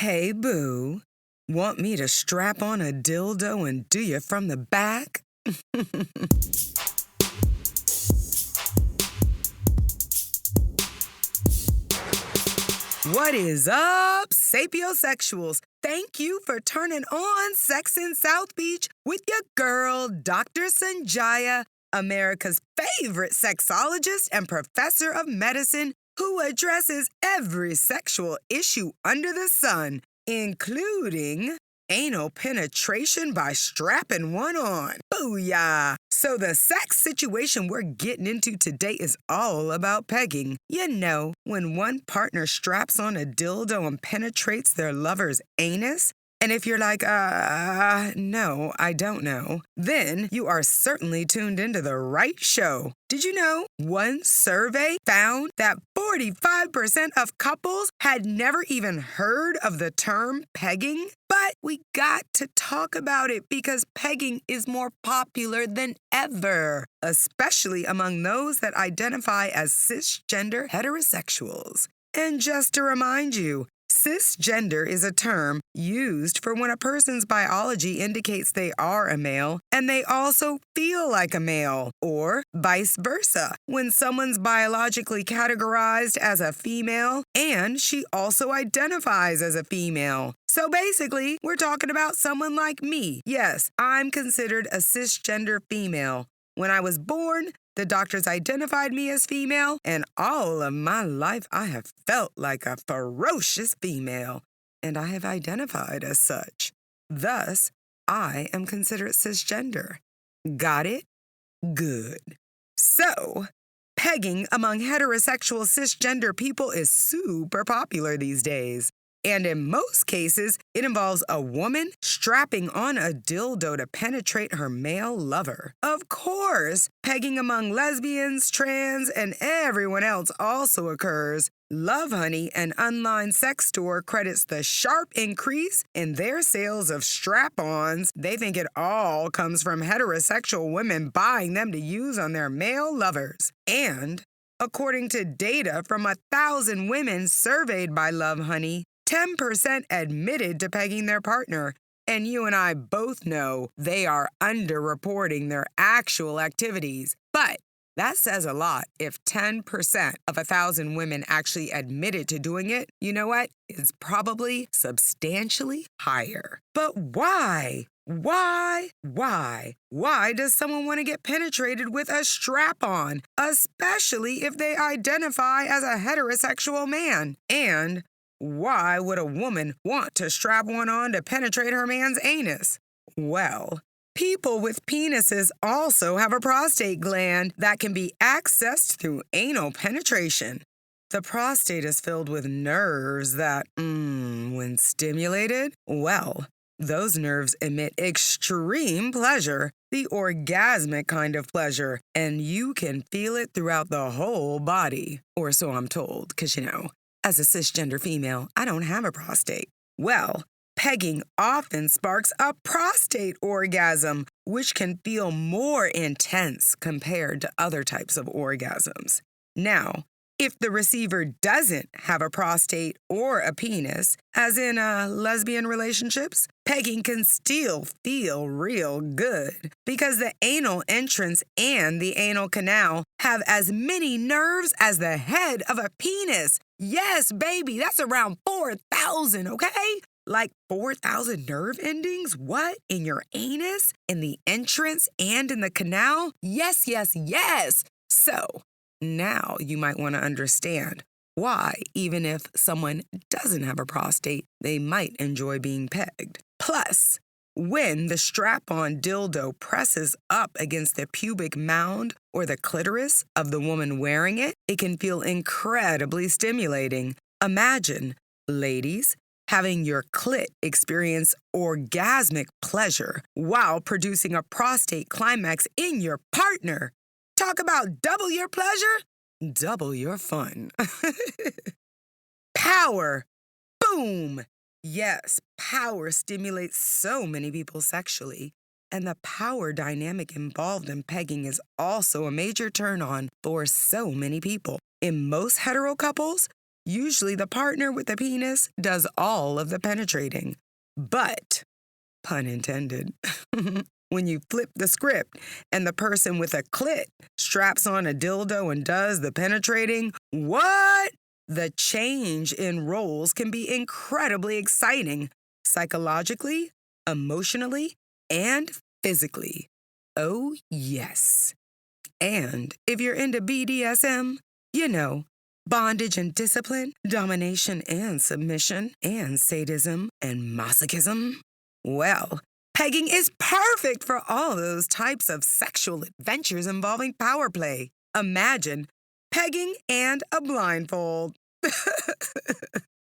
Hey, boo. Want me to strap on a dildo and do you from the back? What is up, sapiosexuals? Thank you for turning on Sex in South Beach with your girl, Dr. Sanjaya, America's favorite sexologist and professor of medicine who addresses every sexual issue under the sun, including anal penetration by strapping one on. Booyah! So the sex situation we're getting into today is all about pegging. You know, when one partner straps on a dildo and penetrates their lover's anus. And if you're like, no, I don't know, then you are certainly tuned into the right show. Did you know one survey found that 45% of couples had never even heard of the term pegging? But we got to talk about it because pegging is more popular than ever, especially among those that identify as cisgender heterosexuals. And just to remind you, cisgender is a term used for when a person's biology indicates they are a male and they also feel like a male, or vice versa, when someone's biologically categorized as a female and she also identifies as a female. So basically, we're talking about someone like me. Yes, I'm considered a cisgender female. When I was born, the doctors identified me as female, and all of my life I have felt like a ferocious female, and I have identified as such. Thus, I am considered cisgender. Got it? Good. So, pegging among heterosexual cisgender people is super popular these days. And in most cases, it involves a woman strapping on a dildo to penetrate her male lover. Of course, pegging among lesbians, trans, and everyone else also occurs. Lovehoney, an online sex store, credits the sharp increase in their sales of strap-ons. They think it all comes from heterosexual women buying them to use on their male lovers. And according to data from 1,000 women surveyed by Lovehoney, 10% admitted to pegging their partner, and you and I both know they are underreporting their actual activities. But that says a lot. If 10% of 1,000 women actually admitted to doing it, you know what? It's probably substantially higher. But why? Why does someone want to get penetrated with a strap-on, especially if they identify as a heterosexual man? And why would a woman want to strap one on to penetrate her man's anus? Well, people with penises also have a prostate gland that can be accessed through anal penetration. The prostate is filled with nerves that, when stimulated, well, those nerves emit extreme pleasure, the orgasmic kind of pleasure, and you can feel it throughout the whole body. Or so I'm told, because as a cisgender female, I don't have a prostate. Well, pegging often sparks a prostate orgasm, which can feel more intense compared to other types of orgasms. Now, if the receiver doesn't have a prostate or a penis, as in lesbian relationships, pegging can still feel real good because the anal entrance and the anal canal have as many nerves as the head of a penis. Yes, baby, that's around 4,000, okay? Like 4,000 nerve endings? What? In your anus? In the entrance and in the canal? Yes. So, now you might want to understand why, even if someone doesn't have a prostate, they might enjoy being pegged. Plus, when the strap-on dildo presses up against the pubic mound or the clitoris of the woman wearing it, it can feel incredibly stimulating. Imagine, ladies, having your clit experience orgasmic pleasure while producing a prostate climax in your partner. Talk about double your pleasure, double your fun. Power. Boom. Yes, power stimulates so many people sexually, and the power dynamic involved in pegging is also a major turn-on for so many people. In most hetero couples, Usually the partner with the penis does all of the penetrating. But, pun intended, when you flip the script and the person with a clit straps on a dildo and does the penetrating, what? The change in roles can be incredibly exciting, psychologically, emotionally, and physically. Oh, yes. And if you're into BDSM, you know, bondage and discipline, domination and submission, and sadism and masochism, well, pegging is perfect for all those types of sexual adventures involving power play. Imagine pegging and a blindfold.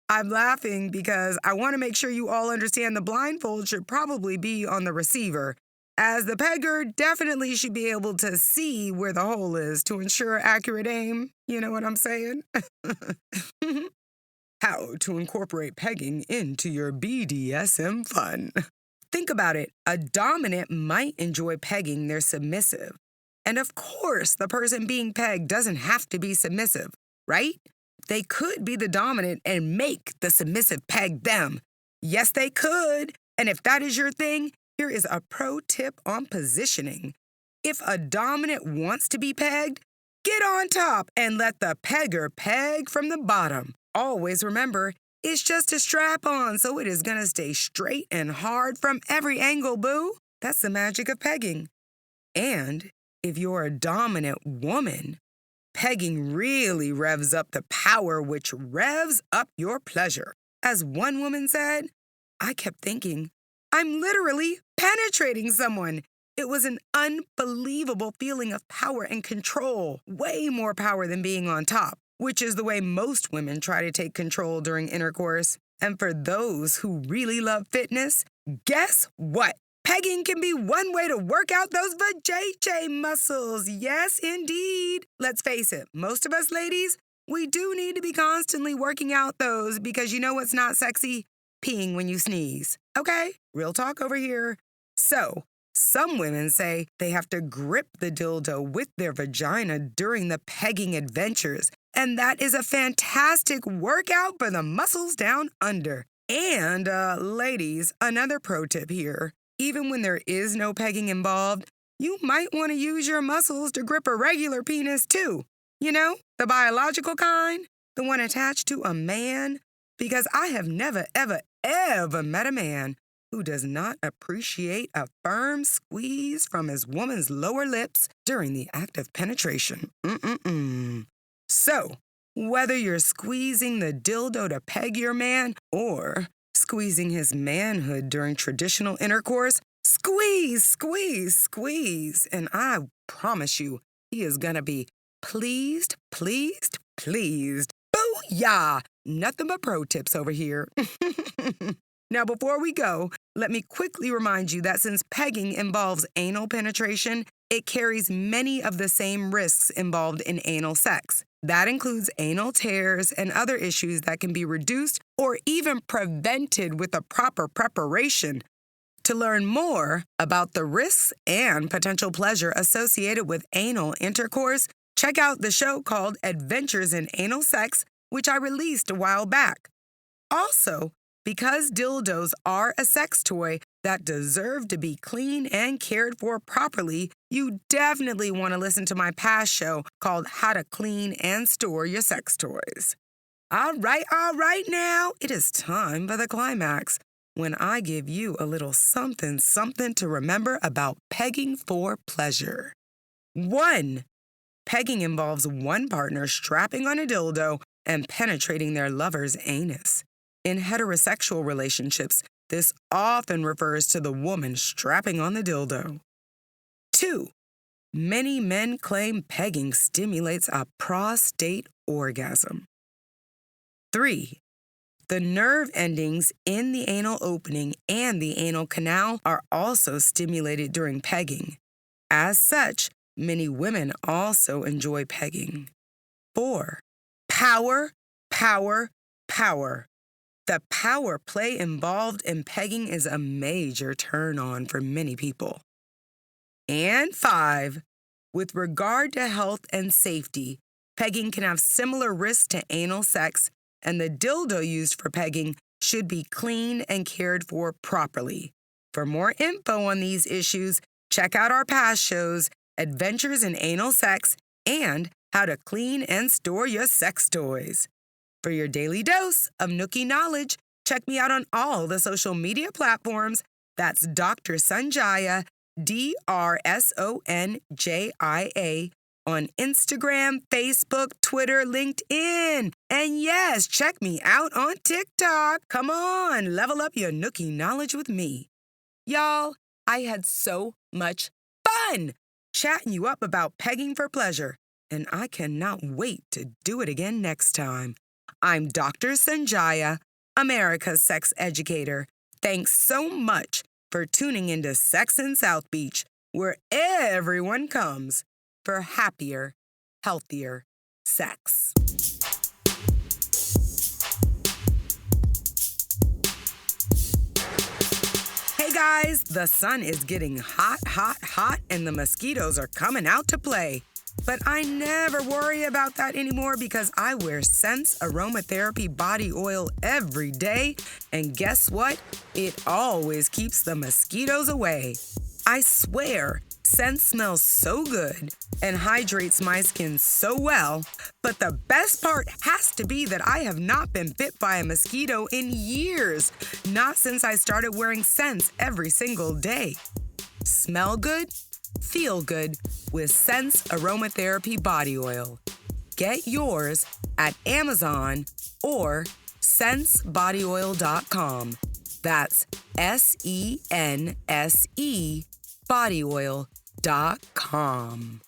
I'm laughing because I want to make sure you all understand the blindfold should probably be on the receiver, as the pegger definitely should be able to see where the hole is to ensure accurate aim. You know what I'm saying? How to incorporate pegging into your BDSM fun. Think about it. A dominant might enjoy pegging their submissive. And of course, the person being pegged doesn't have to be submissive, right? They could be the dominant and make the submissive peg them. Yes, they could. And if that is your thing, here is a pro tip on positioning. If a dominant wants to be pegged, get on top and let the pegger peg from the bottom. Always remember, it's just a strap-on, so it is going to stay straight and hard from every angle, boo. That's the magic of pegging. And if you're a dominant woman, pegging really revs up the power, which revs up your pleasure. As one woman said, I kept thinking, I'm literally penetrating someone. It was an unbelievable feeling of power and control, way more power than being on top, which is the way most women try to take control during intercourse. And for those who really love fitness, guess what? Pegging can be one way to work out those vajayjay muscles. Yes, indeed. Let's face it, most of us ladies, we do need to be constantly working out those because you know what's not sexy? Peeing when you sneeze. Okay, real talk over here. So, some women say they have to grip the dildo with their vagina during the pegging adventures, and that is a fantastic workout for the muscles down under. And, ladies, another pro tip here. Even when there is no pegging involved, you might want to use your muscles to grip a regular penis too. You know, the biological kind, the one attached to a man. Because I have never, ever met a man who does not appreciate a firm squeeze from his woman's lower lips during the act of penetration. So, whether you're squeezing the dildo to peg your man or squeezing his manhood during traditional intercourse, squeeze, squeeze, squeeze. And I promise you, he is gonna be pleased, pleased, pleased. Booyah! Nothing but pro tips over here. Now, before we go, let me quickly remind you that since pegging involves anal penetration, it carries many of the same risks involved in anal sex. That includes anal tears and other issues that can be reduced or even prevented with a proper preparation. To learn more about the risks and potential pleasure associated with anal intercourse, check out the show called Adventures in Anal Sex, which I released a while back. Also, because dildos are a sex toy that deserve to be clean and cared for properly, you definitely want to listen to my past show called How to Clean and Store Your Sex Toys. All right now, it is time for the climax, when I give you a little something to remember about pegging for pleasure. 1. Pegging involves one partner strapping on a dildo and penetrating their lover's anus. In heterosexual relationships, this often refers to the woman strapping on the dildo. 2. Many men claim pegging stimulates a prostate orgasm. 3. The nerve endings in the anal opening and the anal canal are also stimulated during pegging. As such, many women also enjoy pegging. 4. Power, power, power. The power play involved in pegging is a major turn-on for many people. And 5. With regard to health and safety, pegging can have similar risks to anal sex and the dildo used for pegging should be clean and cared for properly. For more info on these issues, check out our past shows, Adventures in Anal Sex, and How to Clean and Store Your Sex Toys. For your daily dose of Nookie knowledge, check me out on all the social media platforms. That's Dr. Sanjaya, DrSonJia, on Instagram, Facebook, Twitter, LinkedIn. And yes, check me out on TikTok. Come on, level up your Nookie knowledge with me. Y'all, I had so much fun chatting you up about pegging for pleasure, and I cannot wait to do it again next time. I'm Dr. Sanjaya, America's sex educator. Thanks so much for tuning into Sex in South Beach, where everyone comes for happier, healthier sex. Hey guys, the sun is getting hot, and the mosquitoes are coming out to play. But I never worry about that anymore because I wear Sense Aromatherapy body oil every day. And guess what? It always keeps the mosquitoes away. I swear, Sense smells so good and hydrates my skin so well. But the best part has to be that I have not been bit by a mosquito in years. Not since I started wearing Sense every single day. Smell good? Feel good with Sense Aromatherapy Body Oil. Get yours at Amazon or sensebodyoil.com. That's SENSE bodyoil.com.